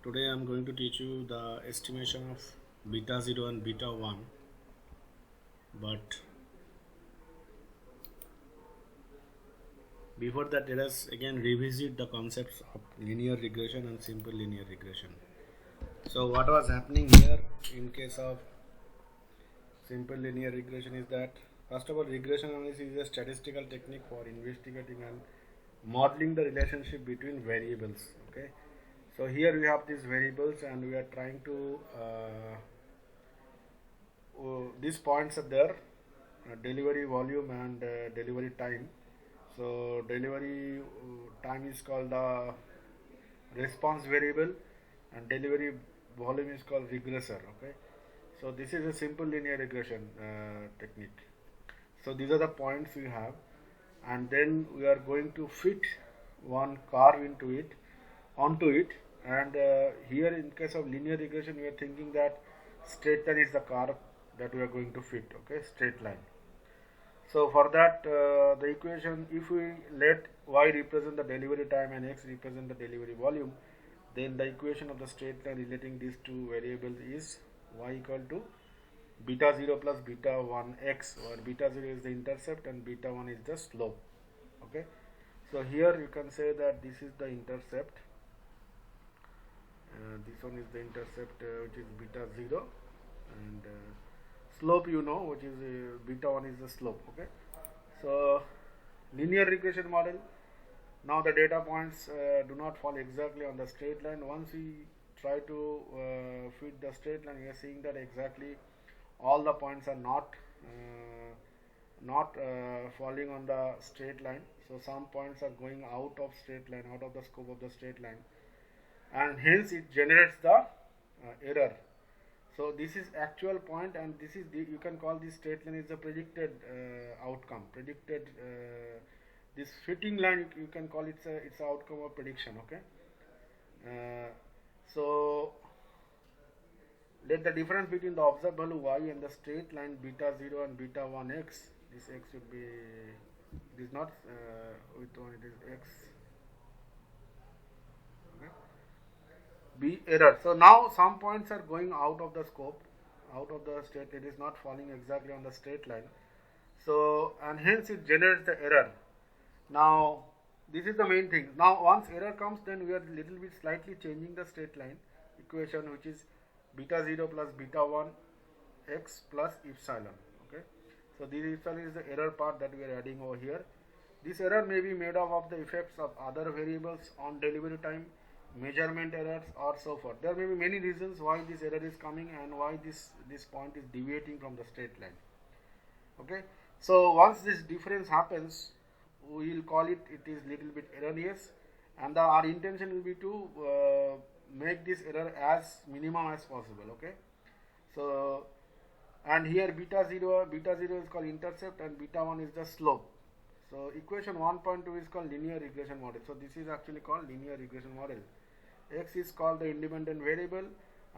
Today I am going to teach you the estimation of beta 0 and beta 1, but before that let us again revisit the concepts of linear regression and simple linear regression. So what was happening here in case of simple linear regression is that first of all, regression analysis is a statistical technique for investigating and modeling the relationship between variables. Okay, so here we have these variables and we are trying to these points are there, delivery volume and delivery time. So delivery time is called the response variable and delivery volume is called regressor. Okay, so this is a simple linear regression technique. So these are the points we have, and then we are going to fit one curve onto it, and here in case of linear regression we are thinking that straight line is the curve that we are going to fit. Okay, straight line. So for that the equation, if we let y represent the delivery time and x represent the delivery volume, then the equation of the straight line relating these two variables is y equal to beta 0 plus beta 1 x, or beta 0 is the intercept and beta 1 is the slope. Okay, so here you can say that this is the intercept, this one is the intercept which is beta 0, and slope which is beta 1 is the slope. Okay, so linear regression model, now the data points do not fall exactly on the straight line. Once we try to fit the straight line, we are seeing that exactly all the points are not falling on the straight line. So some points are going out of straight line, out of the scope of the straight line, and hence it generates the error. So this is actual point, and this is you can call this straight line is the predicted outcome, predicted this fitting line you can call it's a outcome of prediction. Okay, so let the difference between the observed value y and the straight line beta 0 and beta 1 x, this x should be, it is not with one, it is x, okay, be error. So now some points are going out of the scope, out of the straight, it is not falling exactly on the straight line, so and hence it generates the error. Now this is the main thing. Now once error comes, then we are little bit slightly changing the straight line equation, which is beta 0 plus beta 1 x plus epsilon. Okay, so this epsilon is the error part that we are adding over here. This error may be made up of the effects of other variables on delivery time, measurement errors, or so forth. There may be many reasons why this error is coming and why this point is deviating from the straight line. Okay, so once this difference happens, we will call it is little bit erroneous, and our intention will be to make this error as minimum as possible. Okay, so and here beta 0 is called intercept and beta 1 is the slope. So equation 1.2 is called linear regression model. So this is actually called linear regression model. X is called the independent variable,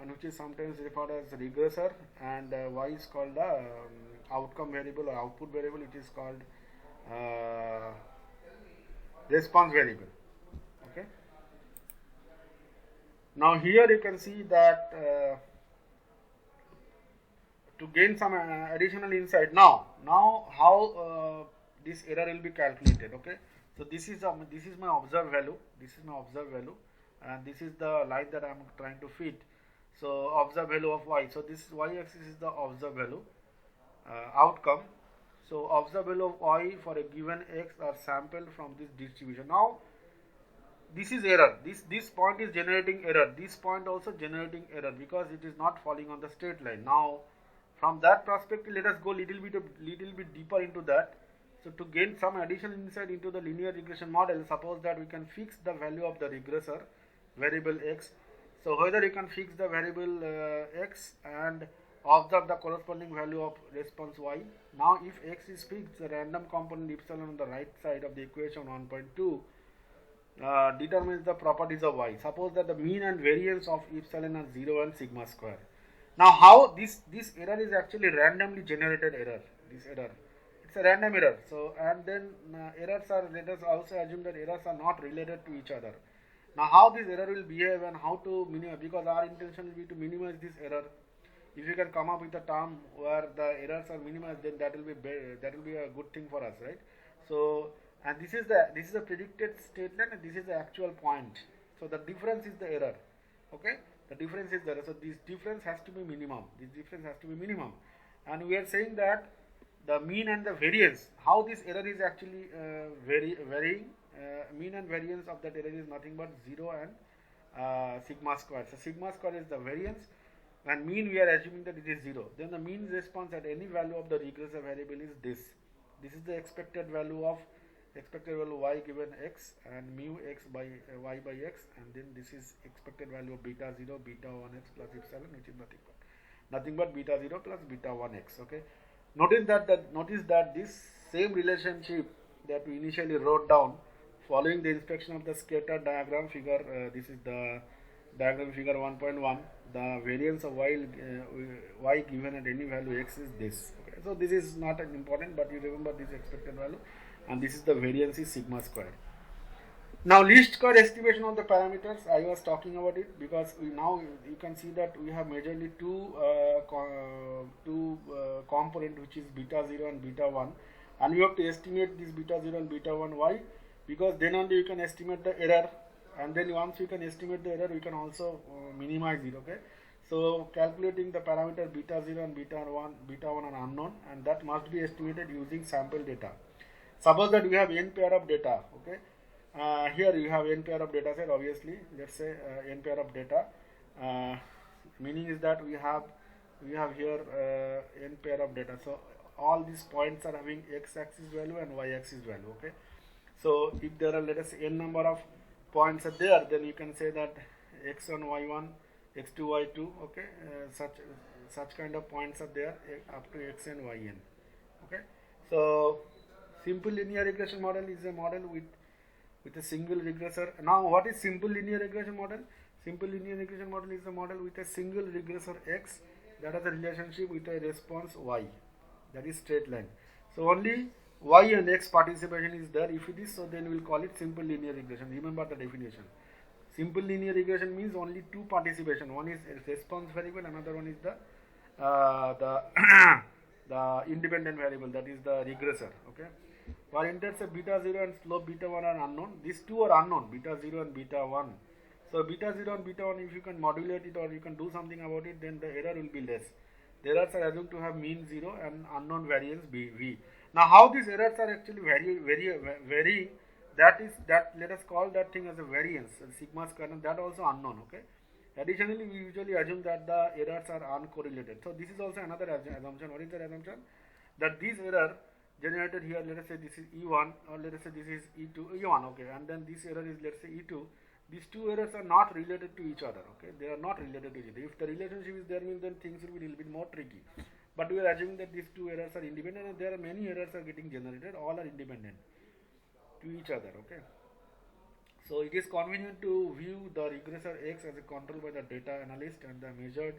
and which is sometimes referred as regressor, and y is called the outcome variable or output variable, which is called response variable. Okay, now here you can see that to gain some additional insight, now how this error will be calculated. Okay, so this is my observed value, and this is the line that I am trying to fit. So observed value of y, so this y-axis is the observed value outcome. So observed value of y for a given x are sampled from this distribution. Now this is error, this point is generating error, this point also generating error because it is not falling on the straight line. Now from that perspective, let us go little bit deeper into that. So to gain some additional insight into the linear regression model, suppose that we can fix the value of the regressor variable x. So whether you can fix the variable x and observe the corresponding value of response y. Now if x is fixed, the random component epsilon on the right side of the equation 1.2 determines the properties of y. Suppose that the mean and variance of epsilon are 0 and sigma square. Now how this error is actually randomly generated error, it's a random error. So and then errors are, let us also assume that errors are not related to each other. Now how this error will behave and how to minimize, because our intention will be to minimize this error. If you can come up with a term where the errors are minimized, then that will be a good thing for us, right? So, and this is a predicted state line and this is the actual point. So the difference is the error. Okay, the difference is there. So this difference has to be minimum. This difference has to be minimum, and we are saying that the mean and the variance, how this error is actually varying. Mean and variance of that error is nothing but 0 and sigma square. So sigma square is the variance, and mean we are assuming that it is 0. Then the mean response at any value of the regressor variable is this. This is the expected value y given x and mu x by y by x, and then this is expected value of beta 0 beta 1x plus epsilon, which is nothing but beta 0 plus beta 1x. Okay, notice that this same relationship that we initially wrote down following the inspection of the scatter diagram figure, this is the diagram figure 1.1, the variance of y given at any value x is this. Okay, so this is not important, but you remember this expected value, and this is the variance is sigma square. Now least square estimation of the parameters, I was talking about it because now you can see that we have majorly two component, which is beta 0 and beta 1, and we have to estimate this beta 0 and beta 1. Why? Because then only you can estimate the error, and then once you can estimate the error, you can also minimize it. Okay, so calculating the parameter beta 0 and beta 1 are unknown, and that must be estimated using sample data. Suppose that we have n pair of data. Okay, here you have n pair of data set. Obviously, let's say n pair of data, meaning is that we have here n pair of data. So all these points are having x axis value and y axis value. Okay, so if there are, let us say, n number of points are there, then you can say that x1 y1 x2 y2. Okay, such kind of points are there up to xn yn. Okay, so simple linear regression model is a model with a single regressor. Now what is simple linear regression model? Simple linear regression model is a model with a single regressor x that has a relationship with a response y, that is straight line. So only y and x participation is there. If it is so, then we will call it simple linear regression. Remember the definition. Simple linear regression means only two participation. One is response variable, another one is the the independent variable, that is the regressor. Okay, for intercept beta 0 and slope beta 1 are unknown. These two are unknown, beta 0 and beta 1. So beta 0 and beta 1, if you can modulate it or you can do something about it, then the error will be less. The errors are assumed to have mean 0 and unknown variance v. Now how these errors are actually varying, that let us call that thing as a variance, sigma square, and that also unknown. Okay, additionally we usually assume that the errors are uncorrelated. So this is also another assumption. What is the assumption? That this error generated here, let us say this is E1, or let us say this is E2, E1, okay, and then this error is, let's say, E2. These two errors are not related to each other. Okay, they are not related to each other. If the relationship is there, means then things will be a little bit more tricky. But we are assuming that these two errors are independent, and there are many errors are getting generated. All are independent to each other. Okay, so it is convenient to view the regressor X as a control by the data analyst and the measured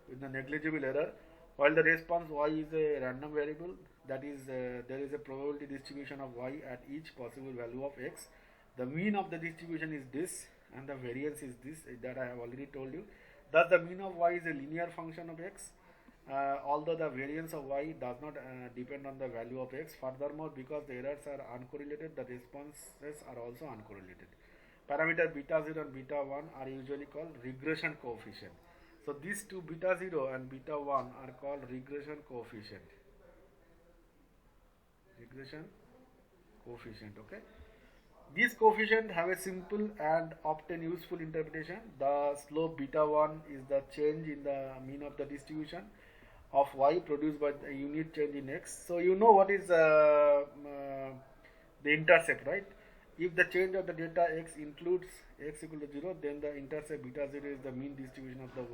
with the negligible error, while the response Y is a random variable. That is, there is a probability distribution of Y at each possible value of X. The mean of the distribution is this, and the variance is this, that I have already told you. Thus the mean of Y is a linear function of X, although the variance of Y does not depend on the value of X. Furthermore, because the errors are uncorrelated, the responses are also uncorrelated. Parameter beta 0 and beta 1 are usually called regression coefficient. So these two, beta 0 and beta 1, are called regression coefficient. Regression coefficient. Okay, these coefficients have a simple and often useful interpretation. The slope beta 1 is the change in the mean of the distribution of Y produced by the unit change in X. So you know what is the intercept, right? If the change of the data X includes X equal to 0, then the intercept beta 0 is the mean distribution of the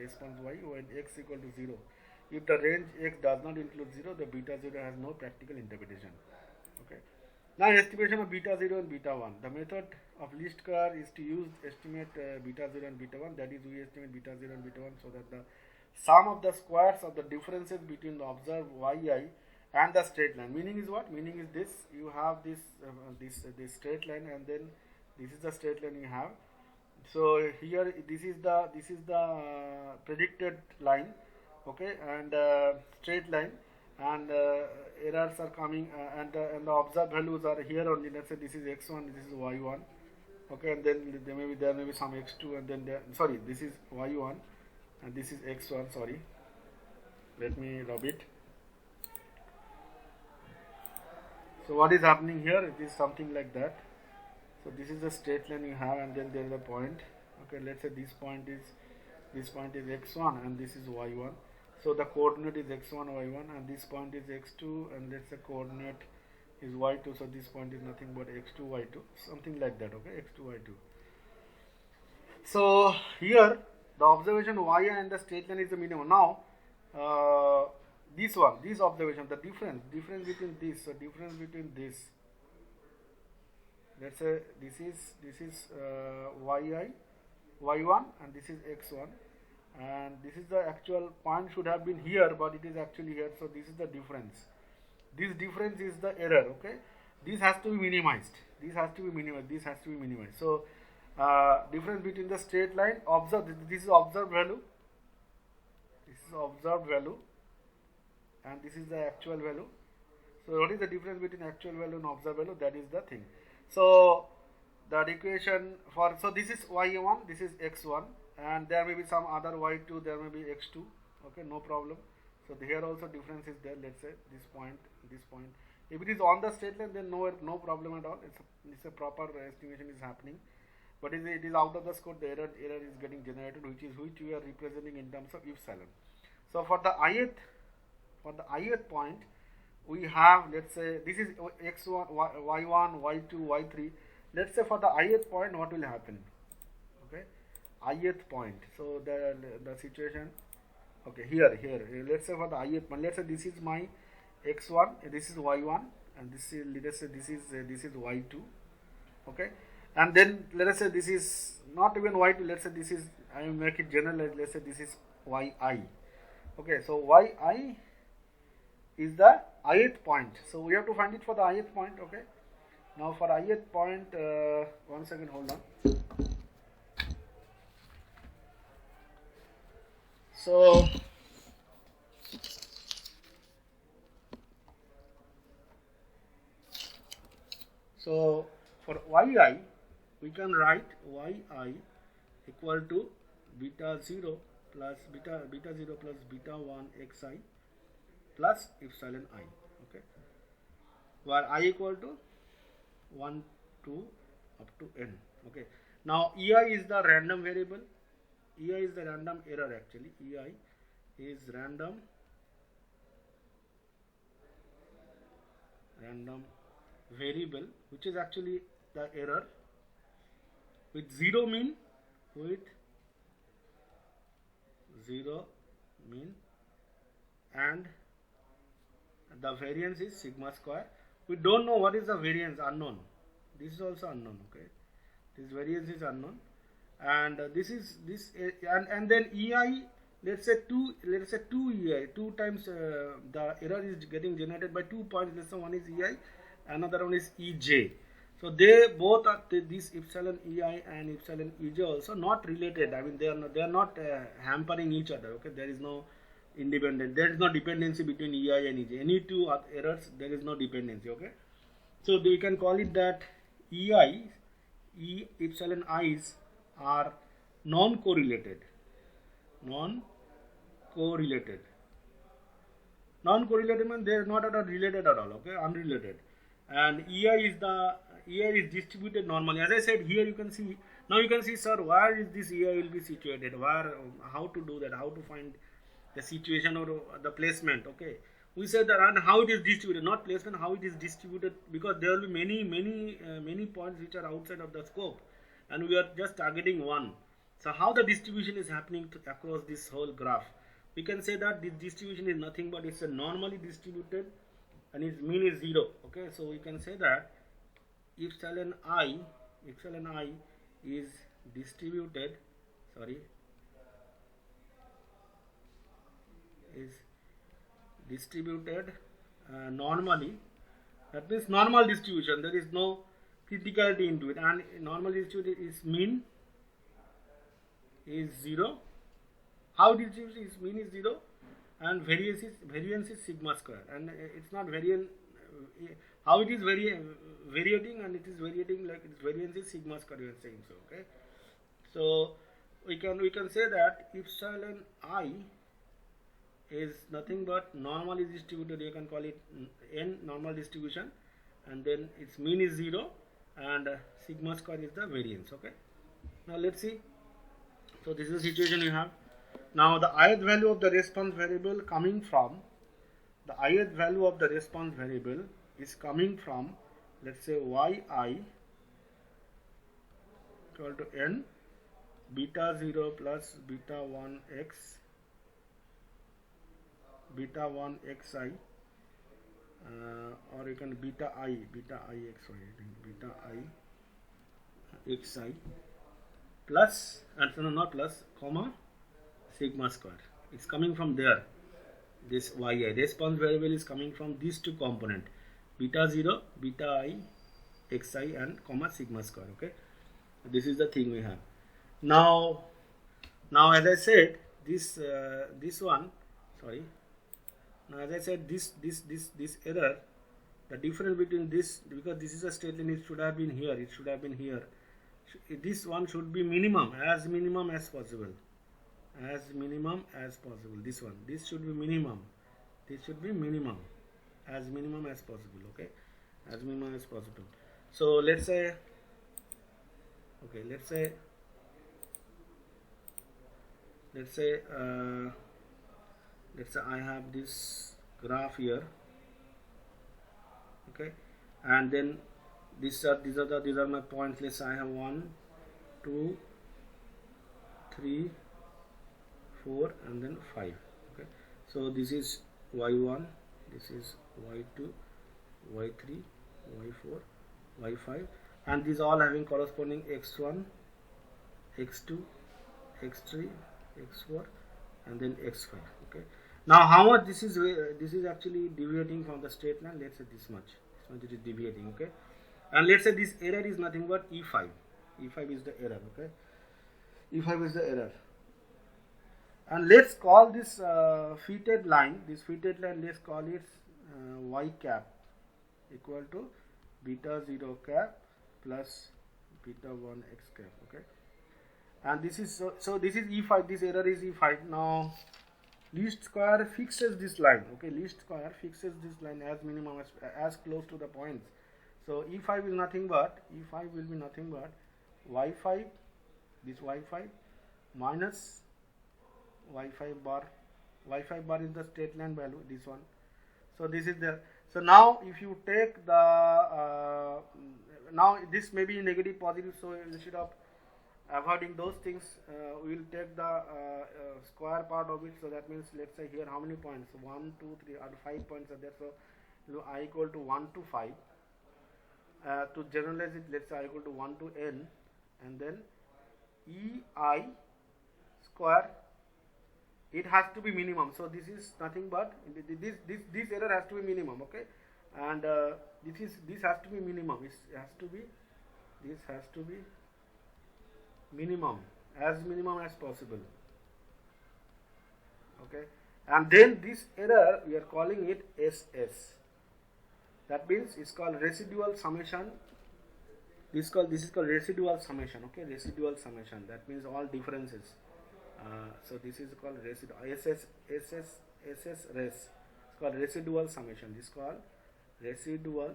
response Y when X equal to 0. If the range X does not include 0, the beta 0 has no practical interpretation. Okay. Now estimation of beta 0 and beta 1. The method of least square is to use estimate beta 0 and beta 1. That is, we estimate beta 0 and beta 1 so that the sum of the squares of the differences between the observed yi and the straight line. Meaning is what? Meaning is this: you have this straight line, and then this is the straight line you have, So here this is the predicted line, okay, and straight line, and errors are coming, and the observed values are here only. Let's say this is x1, this is y1, okay, and then there may be some x2, and then sorry, this is y1 and this is x1. Sorry, let me rub it. So what is happening here? It is something like that. So this is the straight line you have, and then there is a point. Okay, let's say this point is x1 and this is y1. So the coordinate is x1 y1, and this point is x2, and let's say coordinate is y2. So this point is nothing but x2 y2, something like that. Okay, x2 y2. So here the observation y and the straight line is the minimum. Now this observation, the difference between this, so difference between this, let's say this is y1 and this is x1, and this is the actual point should have been here, but it is actually here. So this is the difference. This difference is the error. Okay, this has to be minimized. This has to be minimized. So difference between the straight line, this is observed value. This is observed value, and this is the actual value. So what is the difference between actual value and observed value? That is the thing. So the equation for, so this is y1, this is x1, and there may be some other y2, there may be x2. Okay, no problem. So here also difference is there. Let's say this point. If it is on the straight line, then no problem at all. It's a proper estimation is happening. But if it is out of the scope, the error is getting generated, which we are representing in terms of epsilon. So for the ith point, we have, let's say this is x1, y1, y2, y3. Let's say for the ith point, what will happen? Okay, ith point. So the situation. Okay, here. Let's say for the ith point, let's say this is my x1, this is y1, and this is y2. Okay, and then let us say this is not even y2. Let's say this is, I will make it general. Let's say this is yi. Okay, so yi is the ith point. So we have to find it for the ith point. Okay, now for ith point, one second, hold on. So for yi, we can write yi equal to beta 0 plus beta 0 plus beta 1 xi plus epsilon I. Okay, where I equal to 1, 2 up to n. Okay, now ei is the random variable. Ei is the random error actually. Ei is random variable, which is actually the error with zero mean, and the variance is sigma square. We don't know what is the variance, unknown. This is also unknown. Okay, this variance is unknown, and and then ei, let's say 2 ei, 2 times the error is getting generated by 2 points. Let's say one is ei, another one is ej. So they both are, this epsilon ei and epsilon ej also not related. I mean they are not hampering each other. Okay, there is no independent. There is no dependency between ei and ej. Any two errors, there is no dependency. Okay, so we can call it that epsilon i's are non-correlated. Non-correlated means they are not at all related at all. Okay, unrelated. And ei is distributed normally. As I said, here you can see. Now you can see, sir, where is this ei will be situated? Where, how to do that? How to find the situation or the placement? Okay, we said that, and how it is distributed, not placement, how it is distributed, because there will be many points which are outside of the scope, and we are just targeting one. So how the distribution is happening across this whole graph? We can say that this distribution is nothing but it's a normally distributed, and its mean is 0. Okay, so we can say that epsilon I is distributed, normally. That means normal distribution, there is no criticality into it, and normal distributed is mean is 0. How distribution is mean is 0, and variance is sigma square, and it's not variant. How it is variating, and it is variating like its variance is sigma square. You are saying so, okay? So we can say that epsilon I is nothing but normally distributed. You can call it n normal distribution, and then its mean is 0, and sigma square is the variance. Okay. Now let's see. So this is the situation you have. Now the ith value of the response variable coming from the ith value of the response variable is coming from, let's say, yi equal to n beta 0 plus beta 1 x beta 1 xi, or you can beta I xy, beta I xi plus, and no, not plus, comma sigma square. It's coming from there. This yi response variable is coming from these two component, beta 0, beta I xi, and comma sigma square. Okay, this is the thing we have. Now as I said, this one, sorry. Now as I said, this error, the difference between this, because this is a straight line, it should have been here. It should have been here. This one should be minimum as possible. As minimum as possible. This one. This should be minimum. This should be minimum. As minimum as possible. Okay. As minimum as possible. So let's say. Okay. Let's say I have this graph here. Okay. And then these are my points. Let's say I have 1, 2, 3, 4, and then 5. Okay, so this is y1, this is y2, y3, y4, y5, and these all having corresponding x1, x2, x3, x4, and then x5. Okay, now how much this is actually deviating from the straight line? Let's say this much it is deviating. Okay, and let's say this error is nothing but E5. E5 is the error. Okay, E5 is the error. And let's call this fitted line, let's call it y cap equal to beta 0 cap plus beta 1 x cap. Okay, and this is so this is E5, this error is E5. Now least square fixes this line. Okay, least square fixes this line as minimum as close to the points. So E5 is nothing but, E5 will be nothing but y5, this y5 minus y5 bar. Y5 bar is the straight line value, this one. So this is there. So now if you take the now this may be negative positive, so instead of avoiding those things, we will take the square part of it. So that means, let's say here how many points? 1, 2, 3, or 5 points are there. So I equal to 1 to 5. To generalize it, let's say I equal to 1 to n, and then ei square. It has to be minimum. So this is nothing but this error has to be minimum. Okay, and this has to be minimum. This has to be minimum as possible. Okay, and then this error we are calling it SS. That means it's called residual summation. This is called residual summation. Okay, residual summation. That means all differences. So this is called SS res. It's called residual summation. This is called residual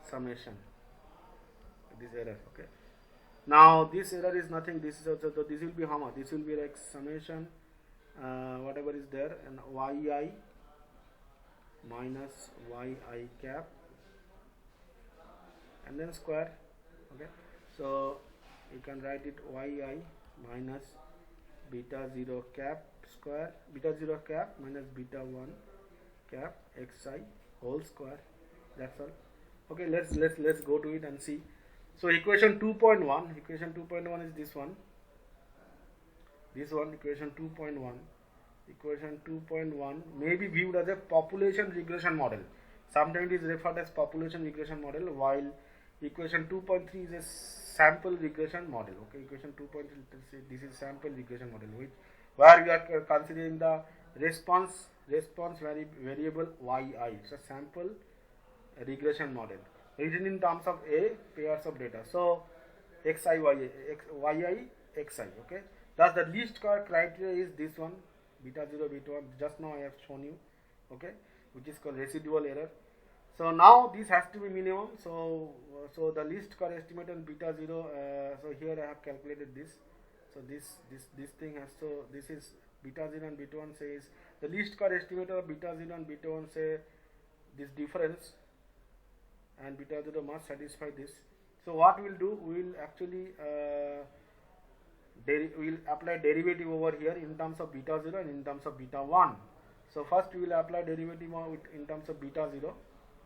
summation. This error. Okay. Now this error is nothing. This is also, so this will be how much? This will be like summation, whatever is there, and yi minus yi cap, and then square. Okay. So you can write it yi minus beta 0 cap square, beta 0 cap minus beta 1 cap xi whole square. That's all. Okay, let's go to it and see. So equation 2.1 is this one. Equation 2.1. Equation 2.1 may be viewed as a population regression model. Sometimes it is referred as population regression model, while Equation 2.3 is a sample regression model. Okay, equation 2.3, this is sample regression model, which where we are considering the response variable yi. It's a sample regression model written in terms of a pairs of data. So xi yi xi. Okay, thus the least square criteria is this one, beta 0 beta 1. Just now I have shown you. Okay, which is called residual error. So now this has to be minimum. So the least square estimate on beta 0. So here I have calculated this. So this thing has, so this is beta 0 and beta 1 says the least square estimate of beta 0 and beta 1 say this difference, and beta 0 must satisfy this. So what we'll do, we'll actually we'll apply derivative over here in terms of beta 0 and in terms of beta 1. So first we will apply derivative in terms of beta 0.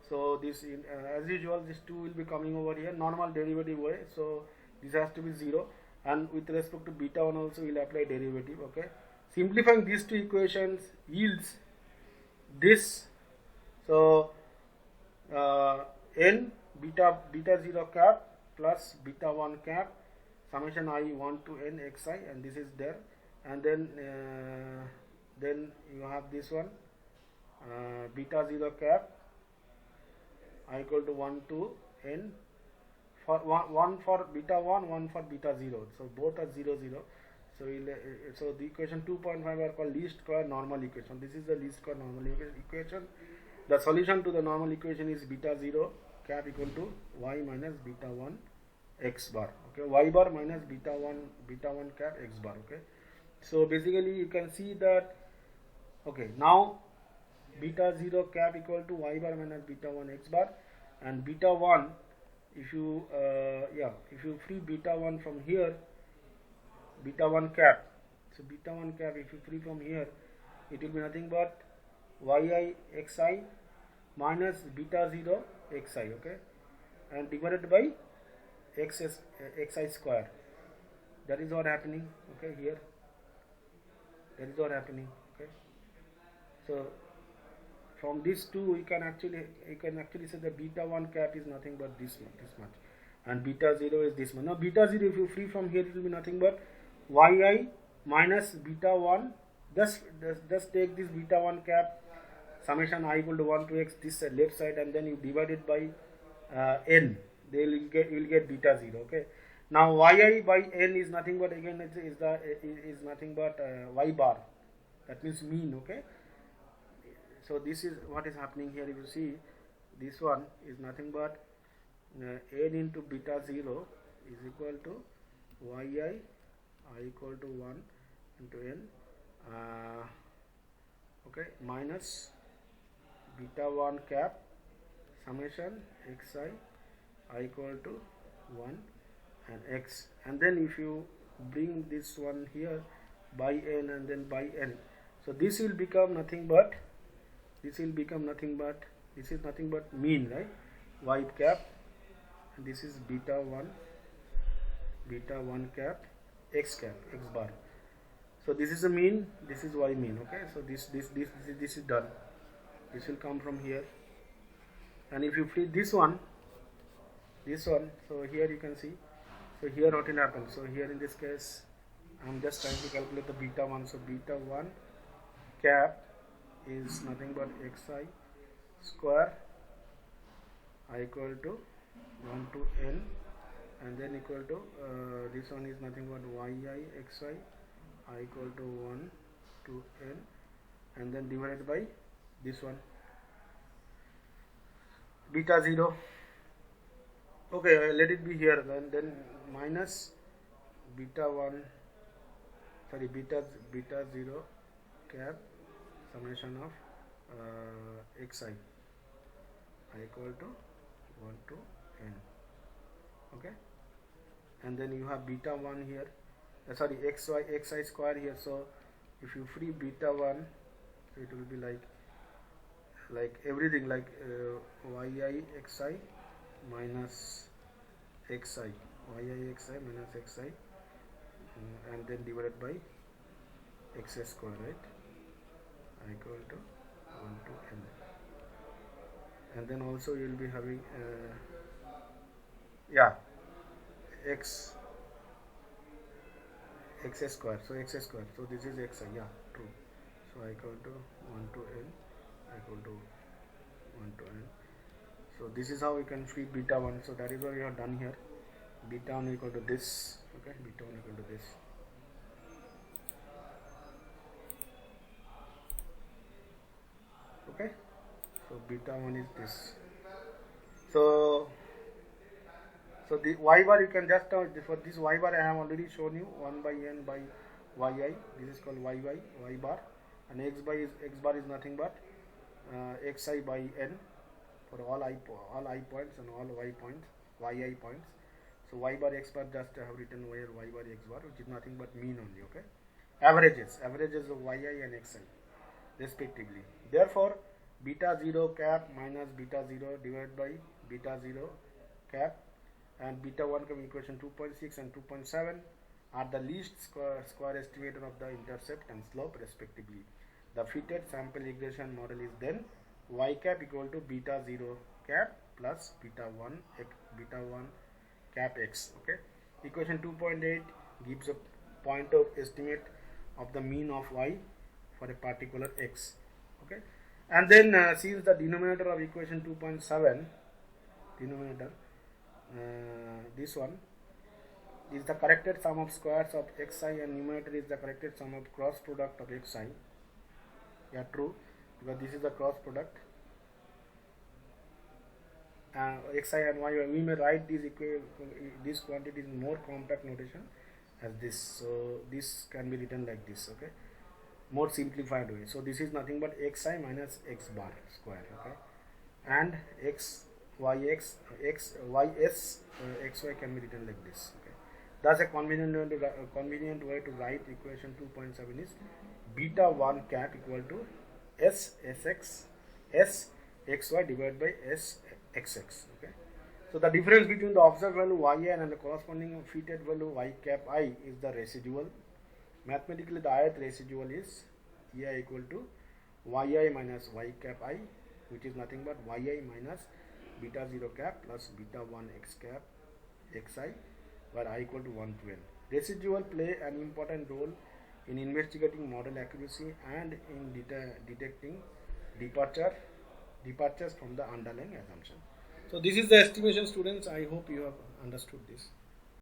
So this as usual, this 2 will be coming over here, normal derivative way. So this has to be 0, and with respect to beta 1 also we will apply derivative. Okay, simplifying these two equations yields this. So n beta 0 cap plus beta 1 cap summation I 1 to n xi, and this is there, and then you have this one, beta 0 cap I equal to 1 to n for one for beta 1, 1 for beta 0. So both are 0 0. So so the equation 2.5 are called least square normal equation. This is the least square normal equation. The solution to the normal equation is beta 0 cap equal to y minus beta 1 x bar. Okay, y bar minus beta 1 cap x bar. Okay, so basically you can see that. Okay, now beta 0 cap equal to y bar minus beta 1 x bar, and beta 1, if you if you free beta 1 from here, beta 1 cap, so beta 1 cap if you free from here, it will be nothing but yi xi minus beta 0 xi. Okay, and divided by xi square. That is what happening. Okay, here that is what happening. Okay, so from these two you can actually say the beta 1 cap is nothing but this much, and beta 0 is this much. Now beta 0, if you free from here, it will be nothing but yi minus beta 1. Just take this beta 1 cap summation I equal to 1 to x, this left side, and then you divide it by n. You will get beta 0. Okay, now yi by n is nothing but, again, is nothing but y bar. That means mean. Okay, so this is what is happening here. If you see, this one is nothing but n into beta 0 is equal to yi I equal to 1 into n, okay, minus beta 1 cap summation xi I equal to 1 and x, and then if you bring this one here by n and then by n, so this will become nothing but this is nothing but mean, right? Y cap, and this is beta 1 cap x bar. So this is a mean, this is y mean. Okay, so this is done. This will come from here, and if you free this one, so here you can see, so here what will happen. So here in this case I am just trying to calculate the beta 1. So beta 1 cap is nothing but xi square I equal to 1 to n, and then equal to this one is nothing but yi xi I equal to 1 to n, and then divided by this one beta 0. Okay, let it be here, then minus beta 0 cap summation of xi I equal to 1 to n. Okay, and then you have beta 1 here, xi square here. So if you free beta 1, so it will be like everything, like yi xi minus xi, and then divided by x square, right, equal to 1 to n, and then also you will be having Yeah, x x square. So x square. So this is xi. Yeah, true. So I equal to 1 to n. I equal to 1 to n. So this is how you can feed beta 1. So that is what we have done here. Beta 1 equal to this. Okay, beta 1 equal to this. Okay, so beta 1 is this. So the y bar you can just for this y bar I have already shown you 1 by n by yi. This is called y bar, and x bar is nothing but xi by n for all I points and all y points, yi points. So y bar x bar just I have written here y bar x bar, which is nothing but mean only. Okay, averages of yi and xi respectively. Therefore, beta 0 cap minus beta 0 divided by beta 0 cap and beta 1 come equation 2.6 and 2.7 are the least square estimator of the intercept and slope respectively. The fitted sample regression model is then y cap equal to beta 0 cap plus beta 1 cap x. Okay, equation 2.8 gives a point of estimate of the mean of y for a particular x. Okay, and then since the denominator of equation 2.7 denominator this one is the corrected sum of squares of xi and numerator is the corrected sum of cross product of xi. Yeah, true, because this is the cross product. Xi and y, we may write this quantity in more compact notation as this. So this can be written like this. Okay, more simplified way. So this is nothing but xi minus x bar square. Okay, and ys xy can be written like this. Okay, thus a convenient way to write equation 2.7 is beta 1 cap equal to sx xy divided by sxx. Okay, so the difference between the observed value yn and the corresponding fitted value y cap I is the residual. Mathematically, the ith residual is ei equal to yi minus y cap I, which is nothing but yi minus beta 0 cap plus beta 1 x cap xi, where I equal to 1 to n. Residual play an important role in investigating model accuracy and in detecting departures from the underlying assumption. So this is the estimation, students. I hope you have understood this.